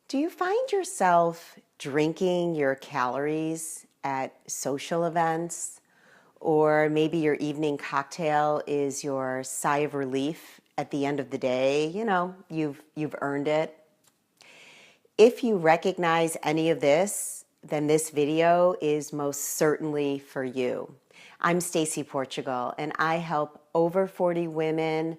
Do you find yourself drinking your calories at social events? Or maybe your evening cocktail is your sigh of relief at the end of the day? You've earned it. If you recognize any of this, then this video is most certainly for you. I'm Stacy Portugal, and I help over 40 women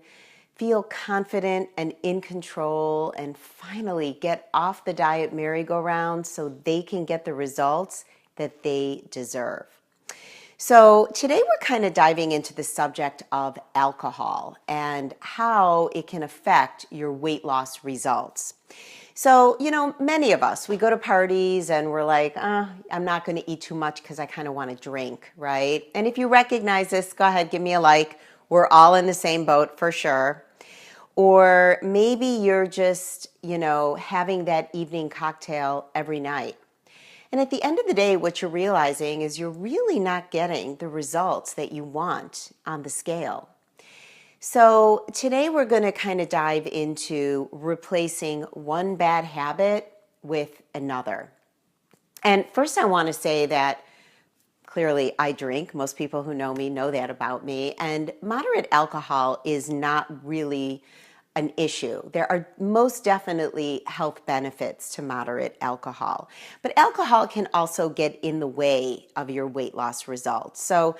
feel confident and in control and finally get off the diet merry-go-round so they can get the results that they deserve. So today we're kind of diving into the subject of alcohol and how it can affect your weight loss results. So, many of us, we go to parties and we're like, I'm not going to eat too much because I kind of want to drink, right? And if you recognize this, go ahead, give me a like. We're all in the same boat for sure. Or maybe you're just, having that evening cocktail every night. And at the end of the day, what you're realizing is you're really not getting the results that you want on the scale. So today we're going to kind of dive into replacing one bad habit with another. And first I want to say that clearly I drink. Most people who know me know that about me. And moderate alcohol is not really an issue. There are most definitely health benefits to moderate alcohol, but alcohol can also get in the way of your weight loss results. So,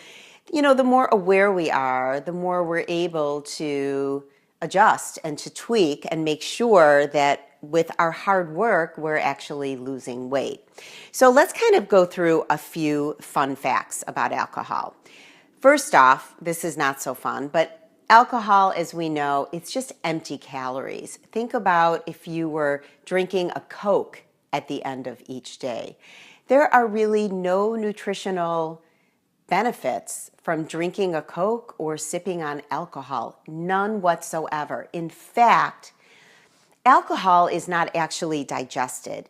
the more aware we are, the more we're able to adjust and to tweak and make sure that with our hard work, we're actually losing weight. So let's kind of go through a few fun facts about alcohol. First off, this is not so fun, but alcohol, as we know, it's just empty calories. Think about if you were drinking a Coke at the end of each day. There are really no nutritional benefits from drinking a Coke or sipping on alcohol, none whatsoever. In fact, alcohol is not actually digested.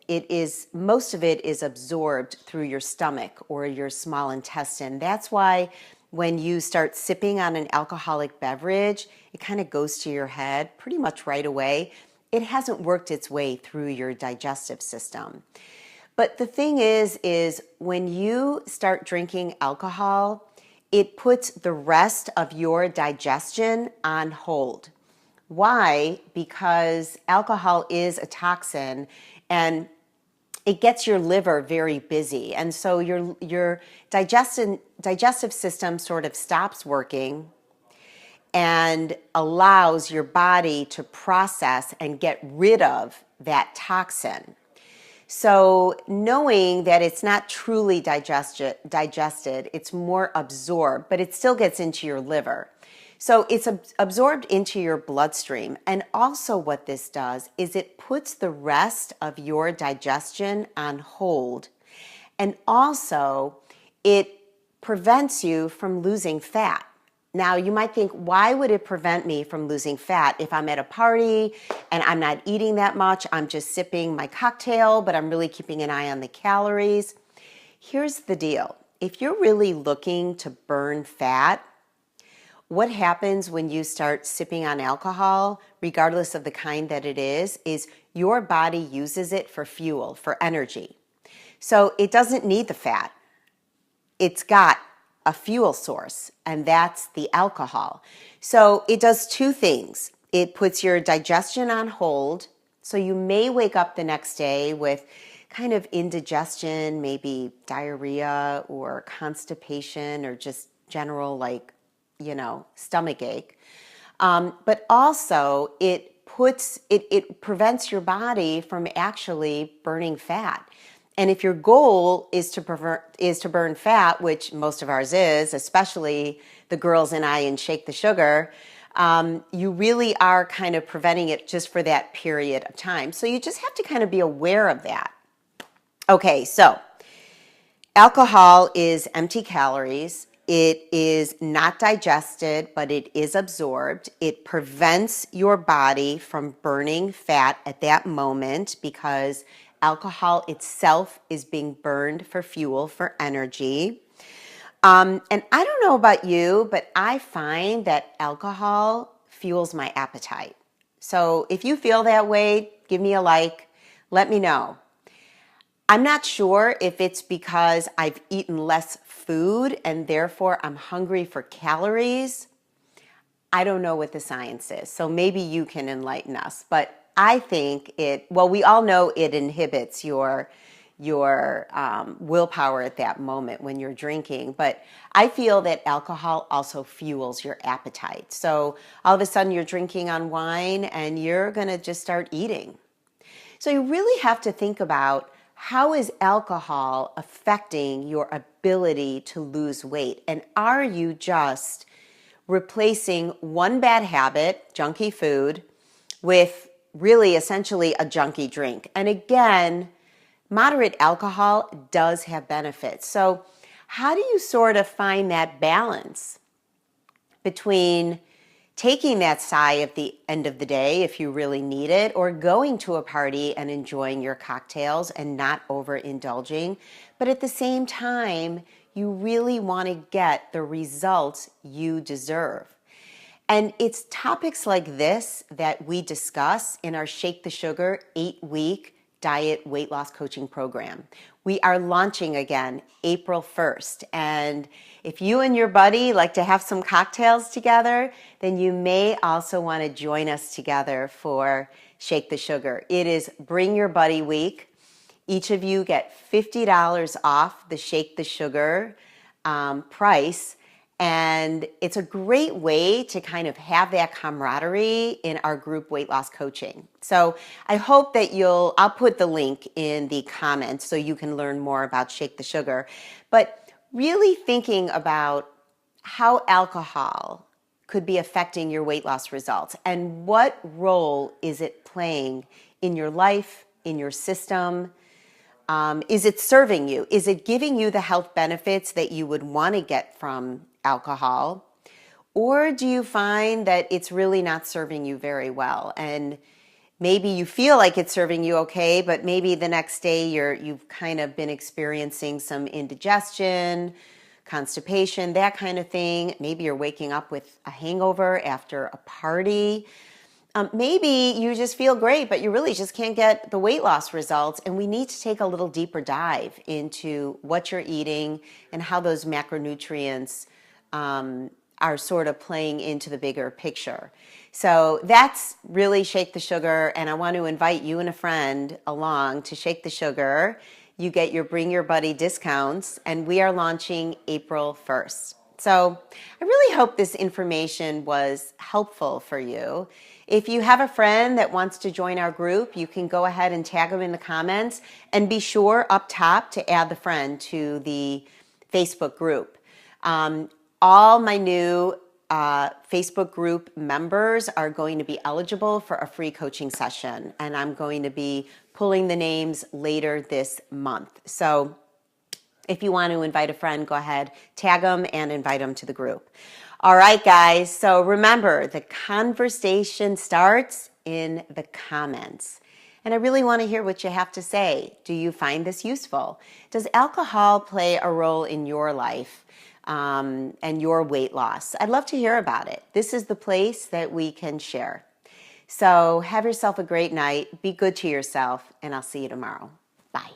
Most of it is absorbed through your stomach or your small intestine. That's why when you start sipping on an alcoholic beverage, it kind of goes to your head pretty much right away. It hasn't worked its way through your digestive system. But the thing is when you start drinking alcohol, it puts the rest of your digestion on hold. Why? Because alcohol is a toxin, and it gets your liver very busy. And so your digestive system sort of stops working and allows your body to process and get rid of that toxin. So knowing that it's not truly digested, it's more absorbed, but it still gets into your liver. So it's absorbed into your bloodstream. And also what this does is it puts the rest of your digestion on hold. And also it prevents you from losing fat. Now you might think, why would it prevent me from losing fat if I'm at a party and I'm not eating that much? I'm just sipping my cocktail, but I'm really keeping an eye on the calories. Here's the deal. If you're really looking to burn fat, what happens when you start sipping on alcohol, regardless of the kind that it is your body uses it for fuel, for energy. So it doesn't need the fat. It's got a fuel source, and that's the alcohol. So it does two things. It puts your digestion on hold, so you may wake up the next day with kind of indigestion, maybe diarrhea or constipation or just general stomach ache. But also it prevents your body from actually burning fat. And if your goal is to burn fat, which most of ours is, especially the girls and I in Shake the Sugar, you really are kind of preventing it just for that period of time. So you just have to kind of be aware of that. Okay, so alcohol is empty calories. It is not digested, but it is absorbed. It prevents your body from burning fat at that moment because alcohol itself is being burned for fuel, for energy. And I don't know about you, but I find that alcohol fuels my appetite. So if you feel that way, give me a like. Let me know. I'm not sure if it's because I've eaten less food and therefore I'm hungry for calories. I don't know what the science is, so maybe you can enlighten us. But I think we all know it inhibits your willpower at that moment when you're drinking. But I feel that alcohol also fuels your appetite. So all of a sudden you're drinking on wine and you're going to just start eating. So you really have to think about, how is alcohol affecting your ability to lose weight? And are you just replacing one bad habit, junky food, with really essentially a junky drink? And again, moderate alcohol does have benefits. So how do you sort of find that balance between taking that sigh at the end of the day if you really need it, or going to a party and enjoying your cocktails and not overindulging, but at the same time, you really want to get the results you deserve? And it's topics like this that we discuss in our Shake the Sugar 8-week diet weight loss coaching program. We are launching again April 1st. And if you and your buddy like to have some cocktails together, then you may also want to join us together for Shake the Sugar. It is Bring Your Buddy Week. Each of you get $50 off the Shake the Sugar price. And it's a great way to kind of have that camaraderie in our group weight loss coaching. So I hope that I'll put the link in the comments so you can learn more about Shake the Sugar. But really thinking about how alcohol could be affecting your weight loss results and what role is it playing in your life, in your system. Is it serving you? Is it giving you the health benefits that you would want to get from alcohol? Or do you find that it's really not serving you very well? And maybe you feel like it's serving you okay, but maybe the next day you've kind of been experiencing some indigestion, constipation, that kind of thing. Maybe you're waking up with a hangover after a party. Maybe you just feel great, but you really just can't get the weight loss results. And we need to take a little deeper dive into what you're eating and how those macronutrients are sort of playing into the bigger picture. So that's really Shake the Sugar. And I want to invite you and a friend along to Shake the Sugar. You get your Bring Your Buddy discounts, and we are launching April 1st. So I really hope this information was helpful for you. If you have a friend that wants to join our group, you can go ahead and tag them in the comments, and be sure up top to add the friend to the Facebook group. All my new Facebook group members are going to be eligible for a free coaching session, and I'm going to be pulling the names later this month. So if you want to invite a friend, go ahead, tag them and invite them to the group. All right, guys. So remember, the conversation starts in the comments. And I really want to hear what you have to say. Do you find this useful? Does alcohol play a role in your life and your weight loss? I'd love to hear about it. This is the place that we can share. So have yourself a great night. Be good to yourself, and I'll see you tomorrow. Bye.